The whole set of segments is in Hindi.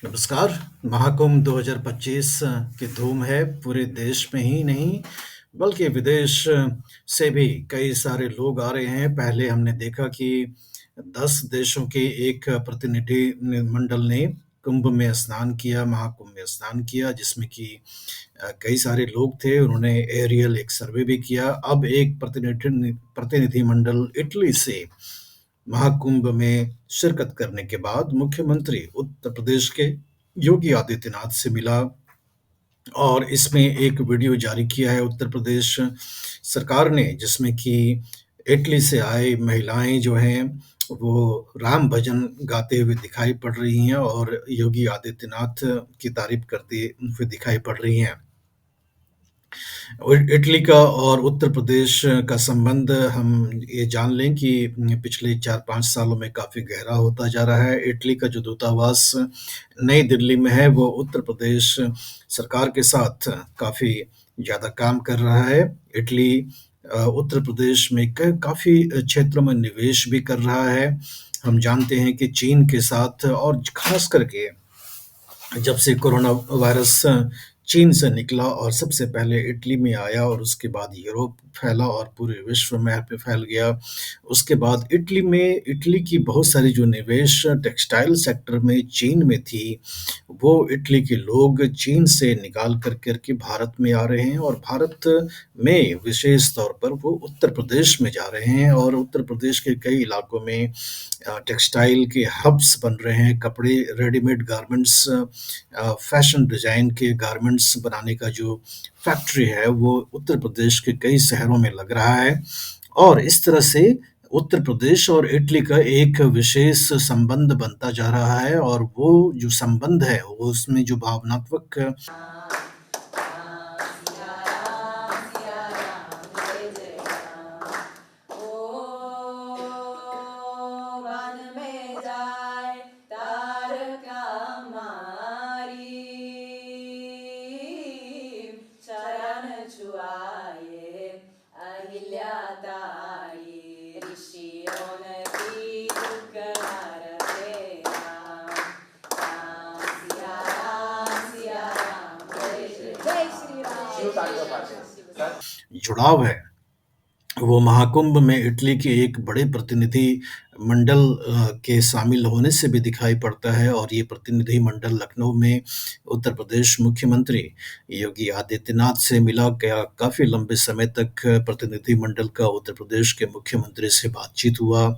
नमस्कार। महाकुंभ 2025 की धूम है पूरे देश में ही नहीं बल्कि विदेश से भी कई सारे लोग आ रहे हैं। पहले हमने देखा कि 10 देशों के एक प्रतिनिधि मंडल ने कुंभ में स्नान किया, महाकुंभ में स्नान किया, जिसमें कि कई सारे लोग थे। उन्होंने एरियल एक सर्वे भी किया। अब एक प्रतिनिधि मंडल इटली से महाकुंभ में शिरकत करने के बाद मुख्यमंत्री उत्तर प्रदेश के योगी आदित्यनाथ से मिला और इसमें एक वीडियो जारी किया है उत्तर प्रदेश सरकार ने, जिसमें कि इटली से आए महिलाएं जो हैं वो राम भजन गाते हुए दिखाई पड़ रही हैं और योगी आदित्यनाथ की तारीफ करते हुए दिखाई पड़ रही हैं। और इटली का और उत्तर प्रदेश का संबंध हम ये जान लें कि पिछले 4-5 सालों में काफ़ी गहरा होता जा रहा है। इटली का जो दूतावास नई दिल्ली में है, वो उत्तर प्रदेश सरकार के साथ काफ़ी ज़्यादा काम कर रहा है। इटली उत्तर प्रदेश में क काफ़ी क्षेत्रों में निवेश भी कर रहा है। हम जानते हैं कि चीन के साथ और ख़ास करके जब से कोरोना वायरस चीन से निकला और सबसे पहले इटली में आया और उसके बाद यूरोप फैला और पूरे विश्व में पे फैल गया। उसके बाद इटली की बहुत सारी जो निवेश टेक्सटाइल सेक्टर में चीन में थी, वो इटली के लोग चीन से निकाल कर के भारत में आ रहे हैं और भारत में विशेष तौर पर वो उत्तर प्रदेश में जा रहे हैं और उत्तर प्रदेश के कई इलाकों में टेक्सटाइल के हब्स बन रहे हैं। कपड़े, रेडीमेड गारमेंट्स, फैशन डिज़ाइन के गारमेंट्स बनाने का जो फैक्ट्री है, वो उत्तर प्रदेश के कई शहरों में लग रहा है और इस तरह से उत्तर प्रदेश और इटली का एक विशेष संबंध बनता जा रहा है और वो जो संबंध है, वो उसमें जो भावनात्मक सिया राम जय जय राम। ओ वन में जाए तारका मारी, चरण छुआए अहिल्या तारी, ऋषियों ने की दुर्गणार रे राम। सिया राम जय श्री राम। जुड़ाव है, वो महाकुंभ में इटली के एक बड़े प्रतिनिधि मंडल के शामिल होने से भी दिखाई पड़ता है और ये प्रतिनिधि मंडल लखनऊ में उत्तर प्रदेश मुख्यमंत्री योगी आदित्यनाथ से मिला। क्या काफ़ी लंबे समय तक प्रतिनिधि मंडल का उत्तर प्रदेश के मुख्यमंत्री से बातचीत हुआ।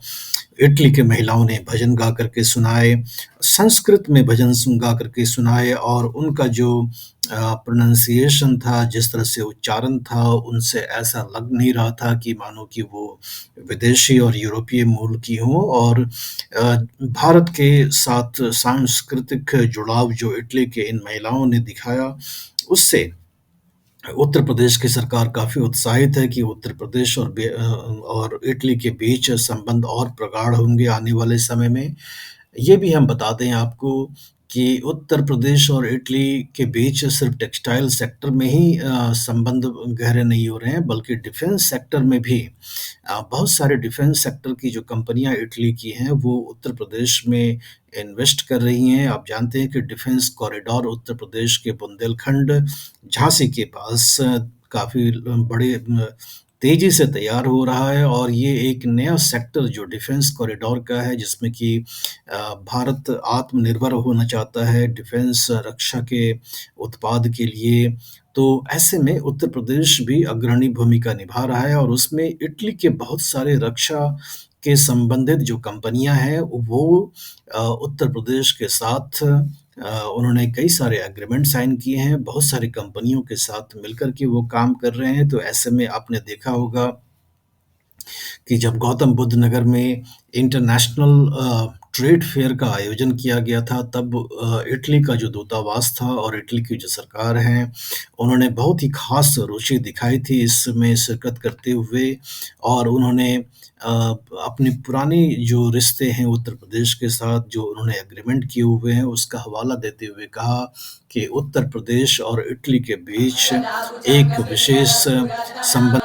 इटली के महिलाओं ने भजन गा करके सुनाए, संस्कृत में भजन गा करके सुनाए और उनका जो प्रोनंसिएशन था, जिस तरह से उच्चारण था, उनसे ऐसा लग नहीं रहा था कि मानो कि वो विदेशी और यूरोपीय मूल की हों और भारत के साथ सांस्कृतिक जुड़ाव जो इटली के इन महिलाओं ने दिखाया, उससे उत्तर प्रदेश की सरकार काफ़ी उत्साहित है कि उत्तर प्रदेश और इटली के बीच संबंध और प्रगाढ़ होंगे आने वाले समय में। ये भी हम बता दें आपको कि उत्तर प्रदेश और इटली के बीच सिर्फ टेक्सटाइल सेक्टर में ही संबंध गहरे नहीं हो रहे हैं, बल्कि डिफेंस सेक्टर में भी बहुत सारे डिफेंस सेक्टर की जो कंपनियां इटली की हैं, वो उत्तर प्रदेश में इन्वेस्ट कर रही हैं। आप जानते हैं कि डिफेंस कॉरिडोर उत्तर प्रदेश के बुंदेलखंड, झांसी के पास काफ़ी बड़े तेज़ी से तैयार हो रहा है और ये एक नया सेक्टर जो डिफेंस कॉरिडोर का है, जिसमें कि भारत आत्मनिर्भर होना चाहता है डिफेंस रक्षा के उत्पाद के लिए। तो ऐसे में उत्तर प्रदेश भी अग्रणी भूमिका निभा रहा है और उसमें इटली के बहुत सारे रक्षा के संबंधित जो कंपनियां हैं, वो उत्तर प्रदेश के साथ उन्होंने कई सारे एग्रीमेंट साइन किए हैं, बहुत सारी कंपनियों के साथ मिलकर के वो काम कर रहे हैं। तो ऐसे में आपने देखा होगा कि जब गौतम बुद्ध नगर में इंटरनेशनल ट्रेड फेयर का आयोजन किया गया था, तब इटली का जो दूतावास था और इटली की जो सरकार है, उन्होंने बहुत ही खास रुचि दिखाई थी इसमें शिरकत करते हुए और उन्होंने अपने पुराने जो रिश्ते हैं उत्तर प्रदेश के साथ, जो उन्होंने एग्रीमेंट किए हुए हैं, उसका हवाला देते हुए कहा कि उत्तर प्रदेश और इटली के बीच एक विशेष संबंध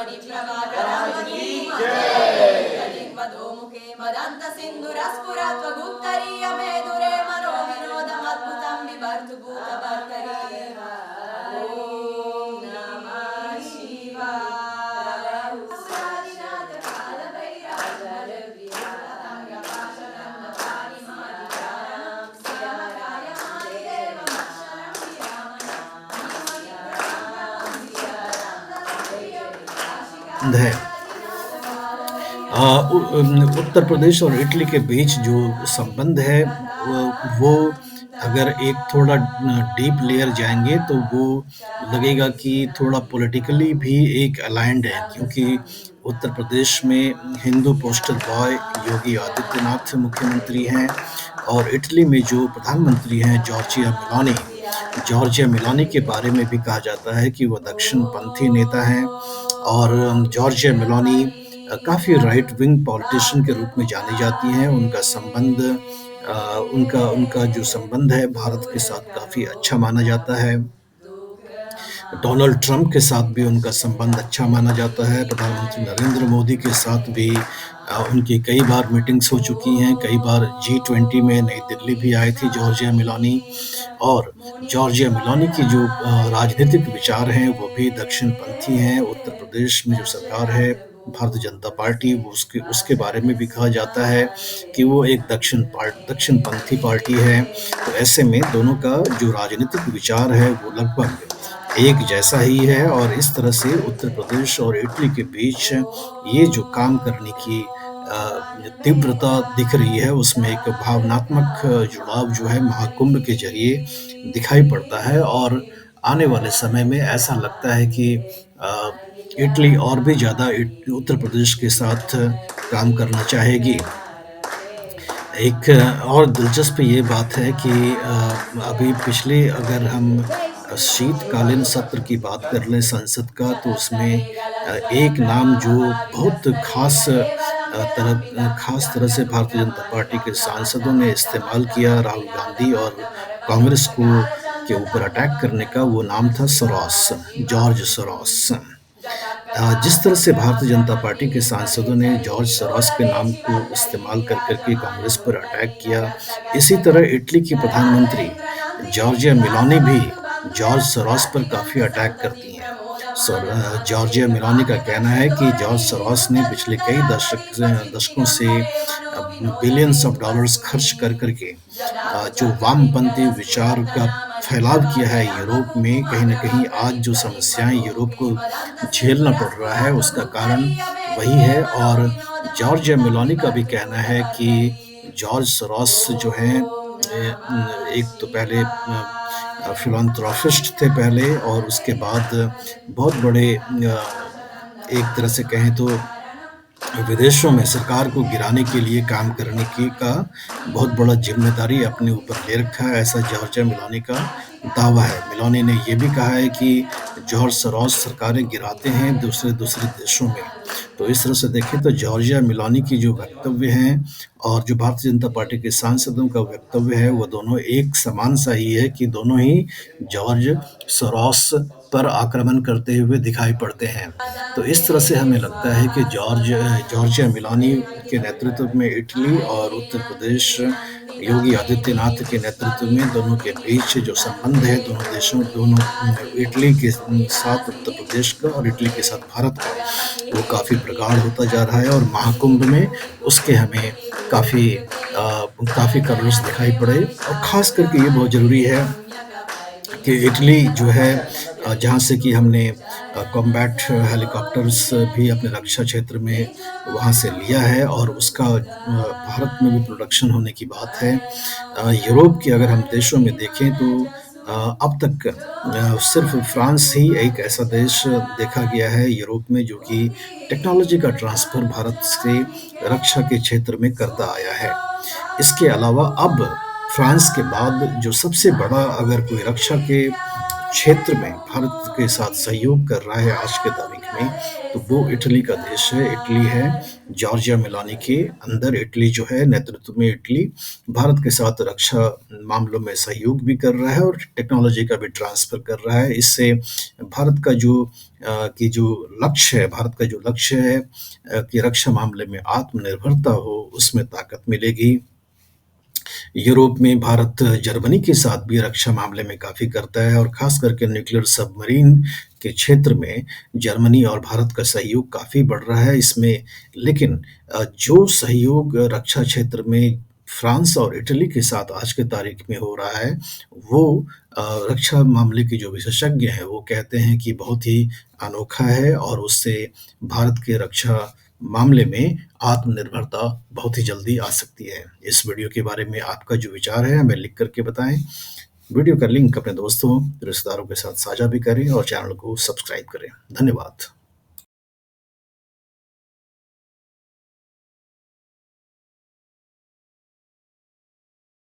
है। उत्तर प्रदेश और इटली के बीच जो संबंध है वो अगर एक थोड़ा डीप लेयर जाएँगे तो वो लगेगा कि थोड़ा पॉलिटिकली भी एक अलाइन्ड है क्योंकि उत्तर प्रदेश में हिंदू पोस्टर बॉय योगी आदित्यनाथ मुख्यमंत्री हैं और इटली में जो प्रधानमंत्री हैं जॉर्जिया मेलोनी के बारे में भी कहा जाता है कि वो दक्षिणपंथी नेता हैं और जॉर्जिया मेलोनी काफ़ी राइट विंग पॉलिटिशियन के रूप में जानी जाती हैं। उनका उनका जो संबंध है भारत के साथ काफ़ी अच्छा माना जाता है। डोनाल्ड ट्रंप के साथ भी उनका संबंध अच्छा माना जाता है। प्रधानमंत्री नरेंद्र मोदी के साथ भी उनकी कई बार मीटिंग्स हो चुकी हैं। कई बार जी20 में नई दिल्ली भी आई थी जॉर्जिया मेलोनी और जॉर्जिया मेलोनी की जो राजनीतिक विचार हैं वो भी दक्षिणपंथी हैं। उत्तर प्रदेश में जो सरकार है भारतीय जनता पार्टी वो उसके उसके बारे में भी कहा जाता है कि वो एक दक्षिणपंथी पार्टी है। तो ऐसे में दोनों का जो राजनीतिक विचार है वो लगभग एक जैसा ही है और इस तरह से उत्तर प्रदेश और इटली के बीच ये जो काम करने की तीव्रता दिख रही है, उसमें एक भावनात्मक जुड़ाव जो है महाकुंभ के ज़रिए दिखाई पड़ता है और आने वाले समय में ऐसा लगता है कि अ, इटली और भी ज़्यादा उत्तर प्रदेश के साथ काम करना चाहेगी। एक और दिलचस्प ये बात है कि अभी पिछले अगर हम शीतकालीन सत्र की बात कर लें संसद का तो उसमें एक नाम जो बहुत ख़ास तरह से भारतीय जनता पार्टी के सांसदों ने इस्तेमाल किया राहुल गांधी और कांग्रेस को के ऊपर अटैक करने का वो नाम था सोरोस, जॉर्ज सोरोस। जिस तरह से भारतीय जनता पार्टी के सांसदों ने जॉर्ज सोरोस के नाम को इस्तेमाल कर के कांग्रेस पर अटैक किया, इसी तरह इटली की प्रधानमंत्री जॉर्जिया मेलोनी भी जॉर्ज सोरोस पर काफ़ी अटैक करती हैं। जॉर्जिया मेलोनी का कहना है कि जॉर्ज सोरोस ने पिछले कई दशकों से बिलियंस ऑफ डॉलर्स खर्च कर के जो वामपंथी विचार का फैलाव किया है यूरोप में, कहीं न कहीं आज जो समस्याएँ यूरोप को झेलना पड़ रहा है, उसका कारण वही है और जॉर्जिया मेलोनी का भी कहना है कि जॉर्ज सोरोस जो हैं एक तो पहले फिलैंथ्रोपिस्ट थे पहले और उसके बाद बहुत बड़े एक तरह से कहें तो विदेशों में सरकार को गिराने के लिए काम करने की का बहुत बड़ा ज़िम्मेदारी अपने ऊपर ले रखा है, ऐसा जॉर्जिया मेलोनी का दावा है। मेलोनी ने ये भी कहा है कि जॉर्ज सोरोस सरकारें गिराते हैं दूसरे-दूसरे देशों में। तो इस तरह से देखें तो जॉर्जिया मेलोनी की जो वक्तव्य हैं और जो भारतीय जनता पार्टी के सांसदों का वक्तव्य है, वो दोनों एक समान सा ही है कि दोनों ही जॉर्ज सोरोस पर आक्रमण करते हुए दिखाई पड़ते हैं। तो इस तरह से हमें लगता है कि जॉर्जिया मेलोनी के नेतृत्व में इटली और उत्तर प्रदेश योगी आदित्यनाथ के नेतृत्व में दोनों के बीच जो संबंध है दोनों इटली के साथ उत्तर प्रदेश का और इटली के साथ भारत का, वो काफ़ी प्रगाढ़ होता जा रहा है और महाकुंभ में उसके हमें काफ़ी कलर्स दिखाई पड़े और ख़ास करके ये बहुत ज़रूरी है कि इटली जो है जहाँ से कि हमने कॉम्बैट हेलीकॉप्टर्स भी अपने रक्षा क्षेत्र में वहाँ से लिया है और उसका भारत में भी प्रोडक्शन होने की बात है। यूरोप के अगर हम देशों में देखें तो अब तक सिर्फ़ फ्रांस ही एक ऐसा देश देखा गया है यूरोप में जो कि टेक्नोलॉजी का ट्रांसफ़र भारत से रक्षा के क्षेत्र में करता आया है। इसके अलावा अब फ्रांस के बाद जो सबसे बड़ा अगर कोई रक्षा के क्षेत्र में भारत के साथ सहयोग कर रहा है आज के तारीख में, तो वो इटली का देश है, इटली है। जॉर्जिया मेलोनी के अंदर इटली जो है नेतृत्व में इटली भारत के साथ रक्षा मामलों में सहयोग भी कर रहा है और टेक्नोलॉजी का भी ट्रांसफ़र कर रहा है। इससे भारत का जो लक्ष्य है कि रक्षा मामले में आत्मनिर्भरता हो, उसमें ताकत मिलेगी। यूरोप में भारत जर्मनी के साथ भी रक्षा मामले में काफ़ी करता है और ख़ास करके न्यूक्लियर सबमरीन के क्षेत्र में जर्मनी और भारत का सहयोग काफ़ी बढ़ रहा है इसमें। लेकिन जो सहयोग रक्षा क्षेत्र में फ्रांस और इटली के साथ आज की तारीख में हो रहा है, वो रक्षा मामले के जो विशेषज्ञ हैं, वो कहते हैं कि बहुत ही अनोखा है और उससे भारत के रक्षा मामले में आत्मनिर्भरता बहुत ही जल्दी आ सकती है। इस वीडियो के बारे में आपका जो विचार है, हमें लिख कर के बताएँ। वीडियो का लिंक अपने दोस्तों, रिश्तेदारों के साथ साझा भी करें और चैनल को सब्सक्राइब करें। धन्यवाद।